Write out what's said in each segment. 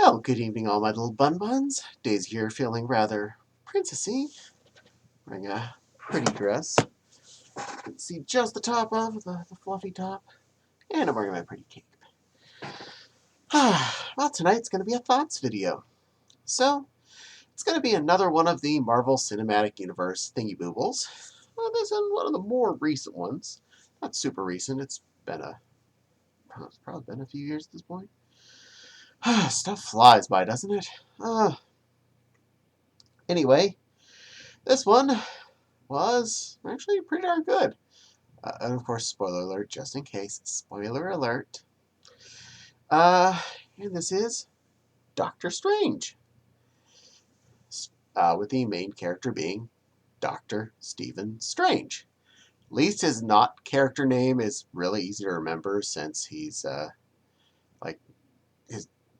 Well, good evening, all my little bun-buns. Daisy here, feeling rather princessy, wearing a pretty dress. You can see just the top of the fluffy top, and I'm wearing my pretty cape. Well, tonight's going to be a thoughts video. So, it's going to be another one of the Marvel Cinematic Universe thingy-boobles. This is one of the more recent ones. Not super recent, it's probably been a few years at this point. Stuff flies by, doesn't it? Anyway, this one was actually pretty darn good. And of course, spoiler alert, just in case. Spoiler alert. Uh, and this is Doctor Strange. With the main character being Dr. Stephen Strange. At least his not character name is really easy to remember since he's, like,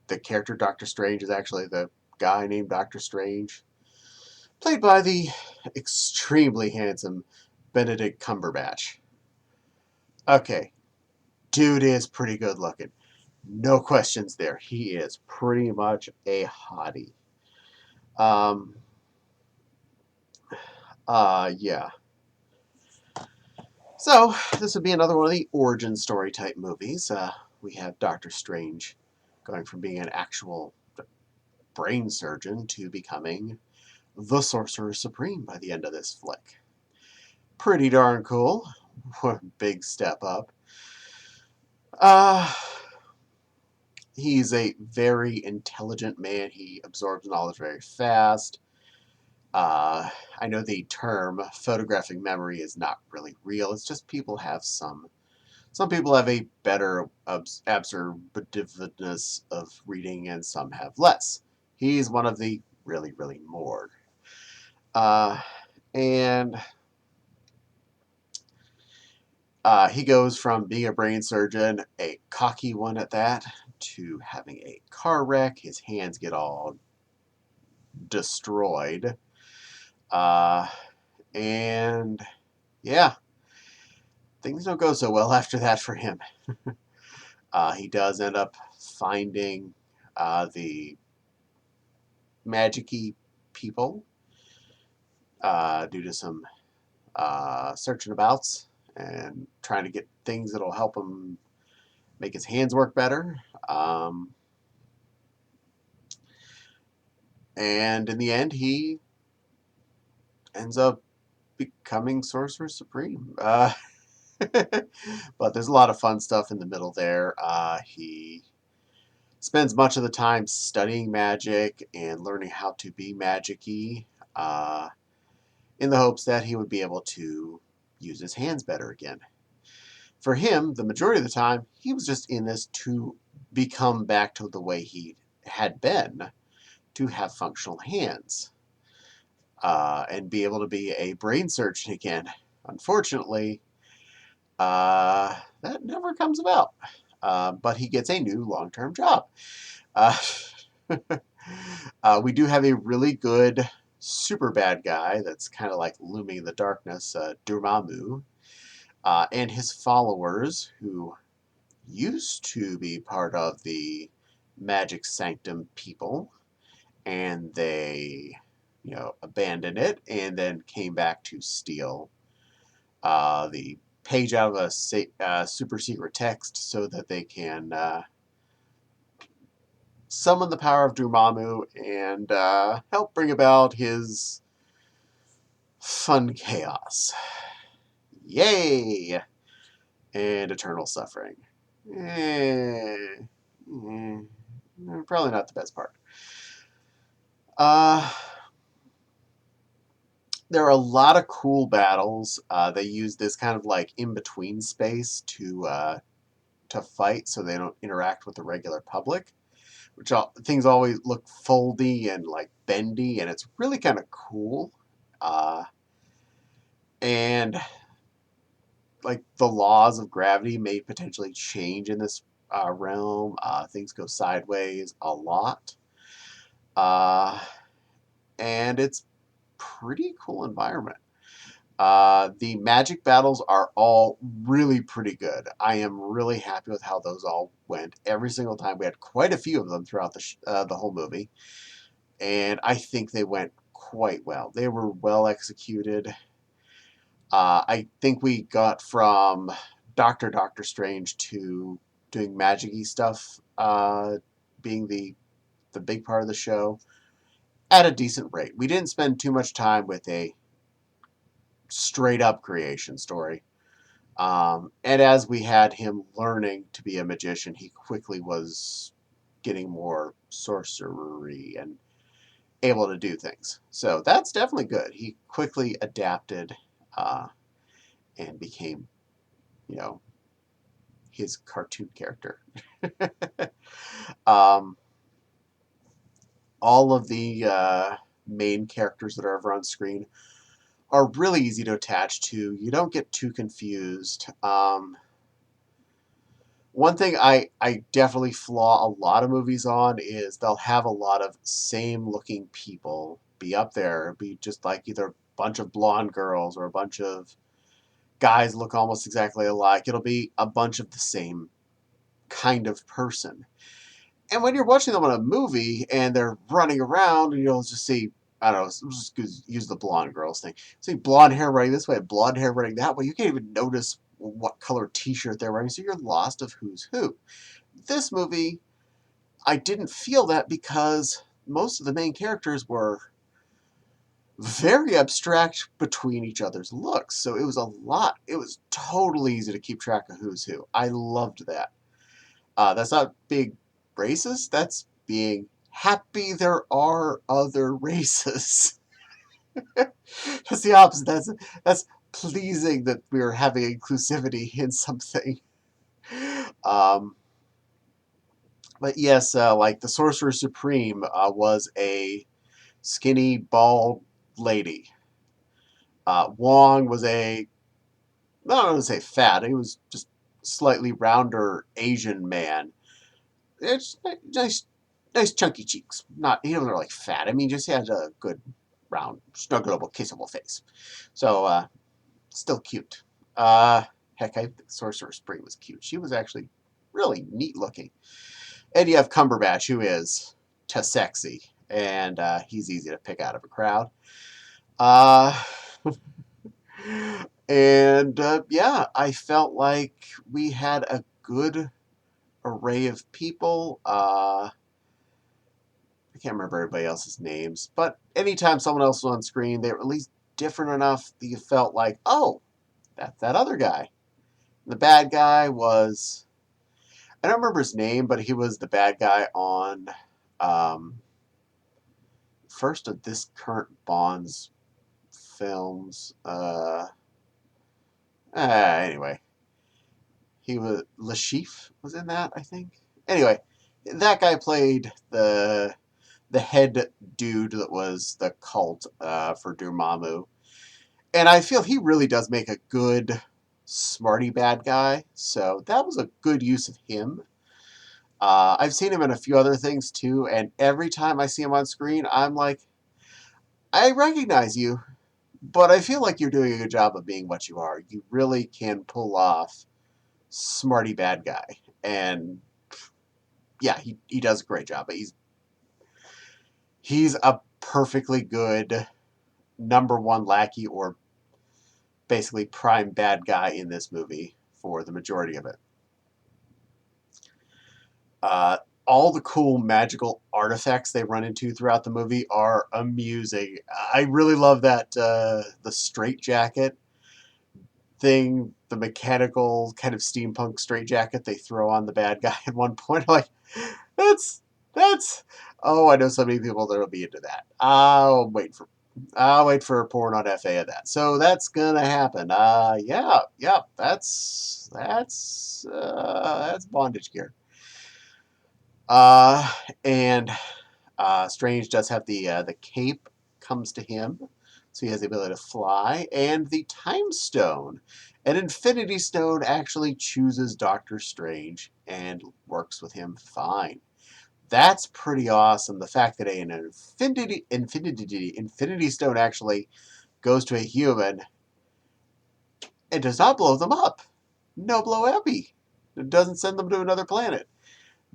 the character Doctor Strange is actually the guy named Doctor Strange. Played by the extremely handsome Benedict Cumberbatch. Okay, dude is pretty good looking. No questions there. He is pretty much a hottie. Yeah. So, this would be another one of the origin story type movies. We have Doctor Strange going from being an actual brain surgeon to becoming the Sorcerer Supreme by the end of this flick. Pretty darn cool. What a big step up. He's a very intelligent man. He absorbs knowledge very fast. I know the term photographic memory is not really real. It's just people have some people have a better absorbativeness of reading and some have less. He's one of the really, really more. And he goes from being a brain surgeon, a cocky one at that, to having a car wreck. His hands get all destroyed. And yeah, things don't go so well after that for him. He does end up finding the magic-y people due to some searching abouts and trying to get things that'll help him make his hands work better. And in the end, he ends up becoming Sorcerer Supreme. But there's a lot of fun stuff in the middle there. He spends much of the time studying magic and learning how to be magic-y in the hopes that he would be able to use his hands better again. For him, the majority of the time, he was just in this to become back to the way he had been, to have functional hands, and be able to be a brain surgeon again. Unfortunately, that never comes about. But he gets a new long-term job. We do have a really good super bad guy that's kind of like looming in the darkness, Dormammu, and his followers, who used to be part of the Magic Sanctum people, and they, abandoned it and then came back to steal the page out of a super secret text so that they can summon the power of Dormammu and help bring about his fun chaos. Yay! And eternal suffering. Probably not the best part. There are a lot of cool battles. They use this kind of like in-between space to fight so they don't interact with the regular public. Things always look foldy and like bendy, and it's really kind of cool. And like the laws of gravity may potentially change in this realm. Things go sideways a lot. And it's pretty cool environment. The magic battles are all really pretty good. I am really happy with how those all went every single time. We had quite a few of them throughout the whole movie, and I think they went quite well. They were well executed. I think we got from Doctor Strange to doing magic-y stuff, being the big part of the show, at a decent rate. We didn't spend too much time with a straight up creation story. And as we had him learning to be a magician, he quickly was getting more sorcery and able to do things. So that's definitely good. He quickly adapted uh, and became, you know, his cartoon character. um, all of the main characters that are ever on screen are really easy to attach to. You don't get too confused. One thing I definitely flaw a lot of movies on is they'll have a lot of same looking people be up there, be just like either a bunch of blonde girls or a bunch of guys look almost exactly alike. It'll be a bunch of the same kind of person. And when you're watching them on a movie and they're running around, and you'll just see, I don't know, just use the blonde girls thing. See blonde hair running this way, blonde hair running that way. You can't even notice what color T-shirt they're wearing, so you're lost of who's who. This movie, I didn't feel that because most of the main characters were very abstract between each other's looks. So it was totally easy to keep track of who's who. I loved that. That's not being racist. That's being happy there are other races. That's the opposite. That's pleasing that we're having inclusivity in something. Um, but yes, like the Sorcerer Supreme was a skinny, bald lady. Wong was a, I don't want to say fat. He was just slightly rounder Asian man. It's nice, nice chunky cheeks. Not he wasn't like fat. I mean, just he had a good, round, snuggleable, kissable face. So still cute. Uh, Heck, I think Sorcerer Supreme was cute. She was actually really neat looking. And you have Cumberbatch, who is too sexy, and he's easy to pick out of a crowd. Uh, and yeah, I felt like we had a good array of people. I can't remember everybody else's names, but anytime someone else was on screen, they were at least different enough that you felt like, oh, that's that other guy. The bad guy was, I don't remember his name, but he was the bad guy on um, first of this current Bond's films. Anyway, he was Lashif was in that, I think. Anyway, that guy played the head dude that was the cult for Dormammu. And I feel he really does make a good, smarty bad guy. So that was a good use of him. I've seen him in a few other things too, and every time I see him on screen, I'm like, I recognize you, but I feel like you're doing a good job of being what you are. You really can pull off smarty bad guy. And yeah, he does a great job. But he's a perfectly good number one lackey or basically prime bad guy in this movie for the majority of it. Uh, all the cool magical artifacts they run into throughout the movie are amusing. I really love that the straight jacket thing, the mechanical kind of steampunk straight jacket they throw on the bad guy at one point. Like, that's that's. Oh, I know so many people that will be into that. I'll wait for a porn on FA of that. So that's gonna happen. Yeah, that's bondage gear. Uh, and Strange does have the cape comes to him, so he has the ability to fly, and the Time Stone. An Infinity Stone actually chooses Doctor Strange and works with him fine. That's pretty awesome. The fact that Infinity Stone actually goes to a human It does not blow them up. No blow happy. It doesn't send them to another planet.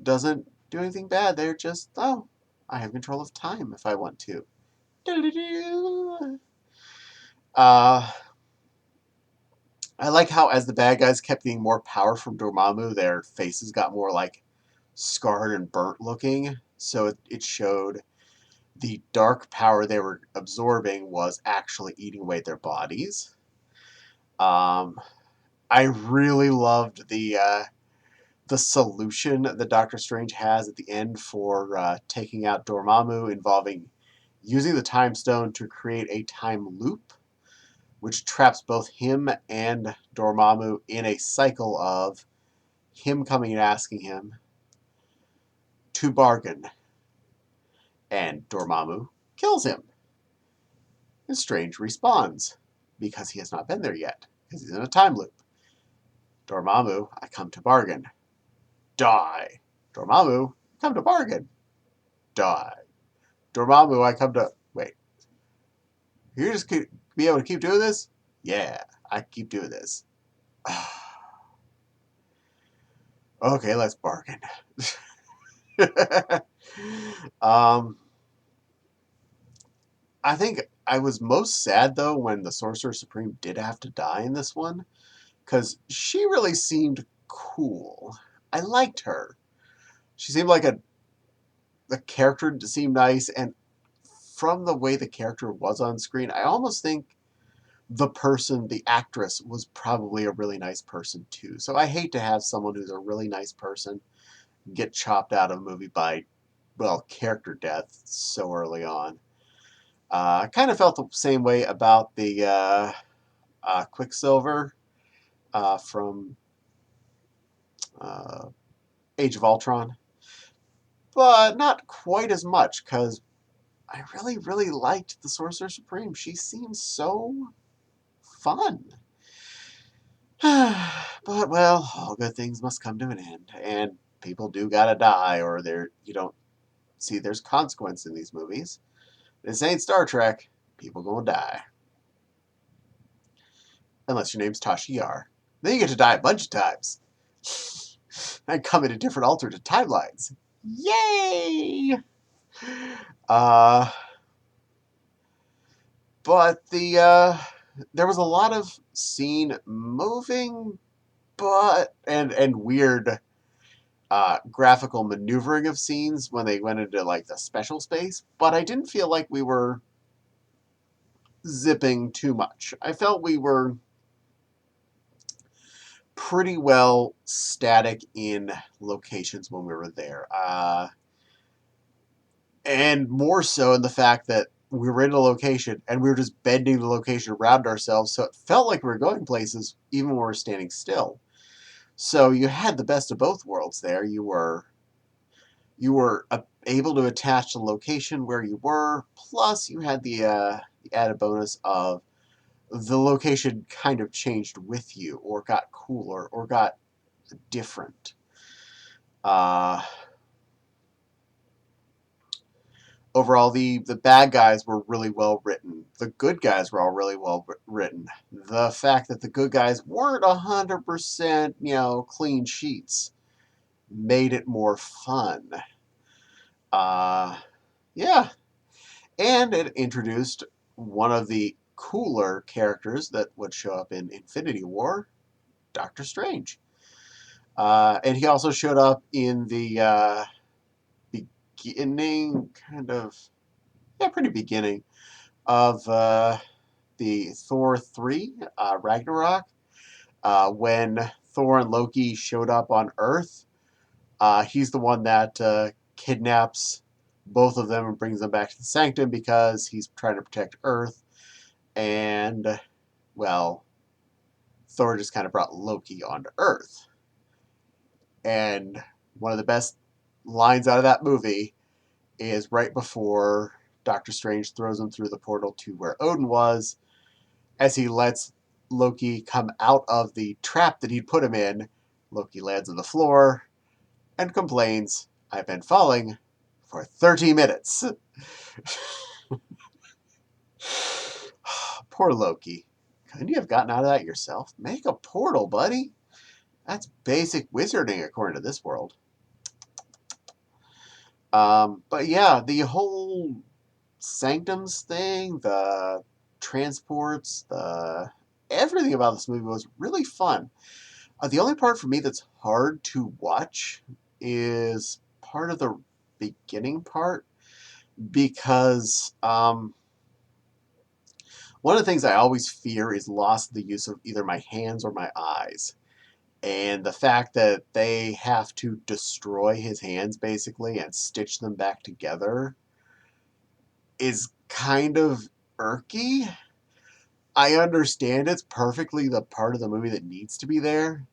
Doesn't do anything bad. They're just, oh, I have control of time if I want to. Uh, I like how as the bad guys kept getting more power from Dormammu, their faces got more like scarred and burnt looking. So it showed the dark power they were absorbing was actually eating away their bodies. Um, I really loved the solution that Doctor Strange has at the end for taking out Dormammu, involving using the Time Stone to create a time loop, which traps both him and Dormammu in a cycle of him coming and asking him to bargain, and Dormammu kills him. And Strange responds, because he has not been there yet, because he's in a time loop. Dormammu, I come to bargain. Die. Dormammu, come to bargain. Die. Dormammu, I come to... Wait. You just be able to keep doing this? Yeah, I keep doing this. Okay, let's bargain. um, I think I was most sad, though, when the Sorcerer Supreme did have to die in this one, because she really seemed cool. I liked her. She seemed like the character seemed nice, and from the way the character was on screen, I almost think the actress, was probably a really nice person too. So I hate to have someone who's a really nice person get chopped out of a movie by, well, character death so early on. I kind of felt the same way about the Quicksilver from uh, Age of Ultron, but not quite as much because I really, really liked the Sorcerer Supreme. She seems so fun. But, well, all good things must come to an end, and people do gotta die, or you don't see there's consequence in these movies. This ain't Star Trek. People gonna die. Unless your name's Tasha Yar. Then you get to die a bunch of times. And come into different alternate timelines. Yay! Uh, but there was a lot of scene moving, and weird graphical maneuvering of scenes when they went into like the special space, but I didn't feel like we were zipping too much. I felt we were pretty well static in locations when we were there. And more so in the fact that we were in a location and we were just bending the location around ourselves, so it felt like we were going places even when we were standing still. So you had the best of both worlds there. You were able to attach the location where you were, plus you had the added bonus of the location kind of changed with you, or got cooler, or got different. Uh, Overall, the bad guys were really well written. The good guys were all really well written. The fact that the good guys weren't 100%, clean sheets made it more fun. Uh, yeah, and it introduced one of the cooler characters that would show up in Infinity War, Doctor Strange. And he also showed up in the beginning, pretty beginning of the Thor 3, Ragnarok, when Thor and Loki showed up on Earth. He's the one that kidnaps both of them and brings them back to the Sanctum because he's trying to protect Earth. And, well, Thor just kind of brought Loki onto Earth. And one of the best lines out of that movie is right before Doctor Strange throws him through the portal to where Odin was. As he lets Loki come out of the trap that he'd put him in, Loki lands on the floor and complains, "I've been falling for 30 minutes." Poor Loki. Couldn't you have gotten out of that yourself? Make a portal, buddy. That's basic wizarding according to this world. But yeah, the whole sanctums thing, the transports, the everything about this movie was really fun. The only part for me that's hard to watch is part of the beginning part because one of the things I always fear is loss of the use of either my hands or my eyes. And the fact that they have to destroy his hands basically and stitch them back together is kind of irky. I understand it's perfectly the part of the movie that needs to be there.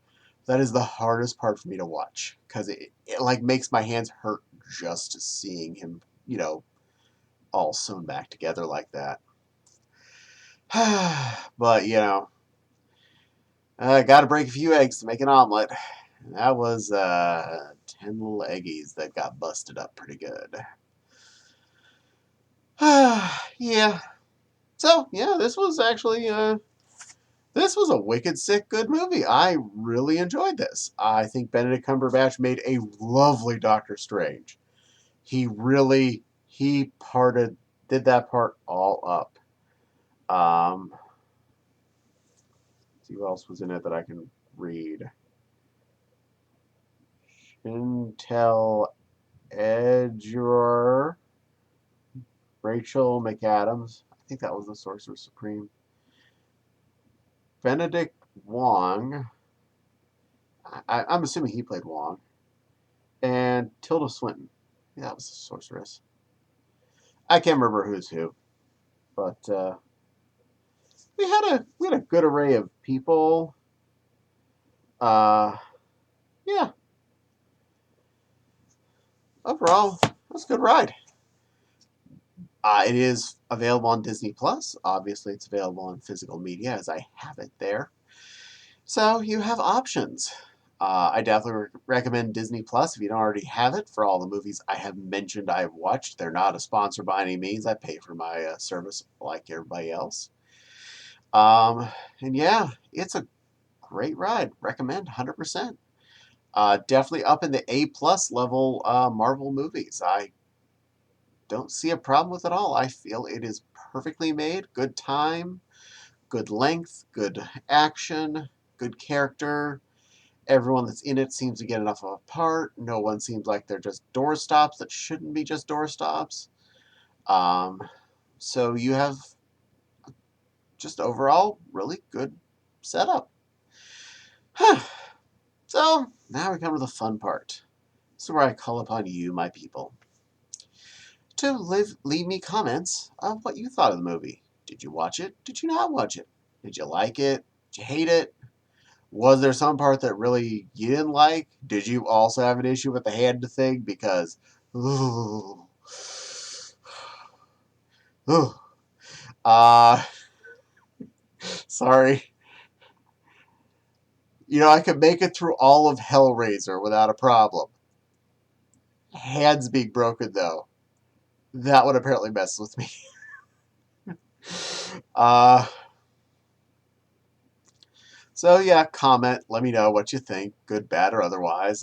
That is the hardest part for me to watch because it like makes my hands hurt just seeing him, all sewn back together like that. But I got to break a few eggs to make an omelet. That was 10 little eggies that got busted up pretty good. Yeah. So yeah, this was actually this was a wicked sick good movie. I really enjoyed this. I think Benedict Cumberbatch made a lovely Doctor Strange. He did that part all up. See who else was in it that I can read. Chantel Edgerer, Rachel McAdams. I think that was the Sorcerer Supreme. Benedict Wong. I'm assuming he played Wong. And Tilda Swinton. Yeah, that was the sorceress. I can't remember who's who, but we had a good array of people. Uh, yeah, overall, it was a good ride. It is available on Disney Plus. Obviously, it's available on physical media as I have it there. So you have options. I definitely recommend Disney Plus if you don't already have it for all the movies I have mentioned I've watched. They're not a sponsor by any means. I pay for my service like everybody else. Um, and yeah, it's a great ride. Recommend 100%. Definitely up in the A plus level Marvel movies. I don't see a problem with it all. I feel it is perfectly made, good time, good length, good action, good character. Everyone that's in it seems to get enough of a part. No one seems like they're just doorstops that shouldn't be just doorstops. Um, so you have just overall really good setup. So now we come to the fun part. This is where I call upon you, my people, to leave me comments of what you thought of the movie. Did you watch it? Did you not watch it? Did you like it? Did you hate it? Was there some part that really you didn't like? Did you also have an issue with the hand thing? Because, ooh, ooh, uh, sorry. I could make it through all of Hellraiser without a problem. Hands being broken, though, that would apparently mess with me. uh, so yeah, comment. Let me know what you think, good, bad, or otherwise.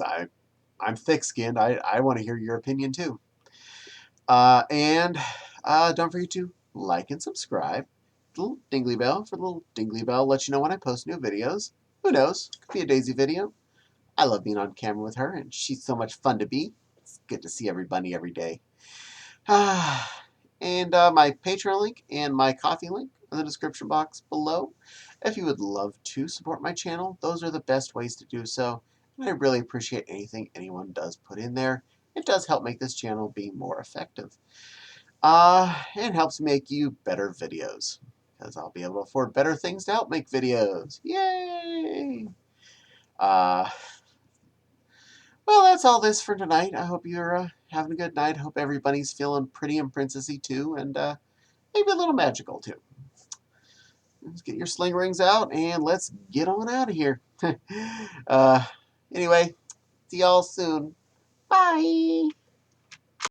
I'm thick-skinned. I want to hear your opinion too. And don't forget to like and subscribe. The little dingly bell for the little dingly bell lets you know when I post new videos. Who knows? Could be a Daisy video. I love being on camera with her, and she's so much fun to be. It's good to see everybody every day. And my Patreon link and my coffee link in the description box below. If you would love to support my channel, those are the best ways to do so. And I really appreciate anything anyone does put in there. It does help make this channel be more effective. And helps make you better videos. Because I'll be able to afford better things to help make videos. Yay! Uh, well, that's all this for tonight. I hope you're having a good night. I hope everybody's feeling pretty and princessy too. And maybe a little magical too. Let's get your sling rings out and let's get on out of here. uh, anyway, see y'all soon. Bye.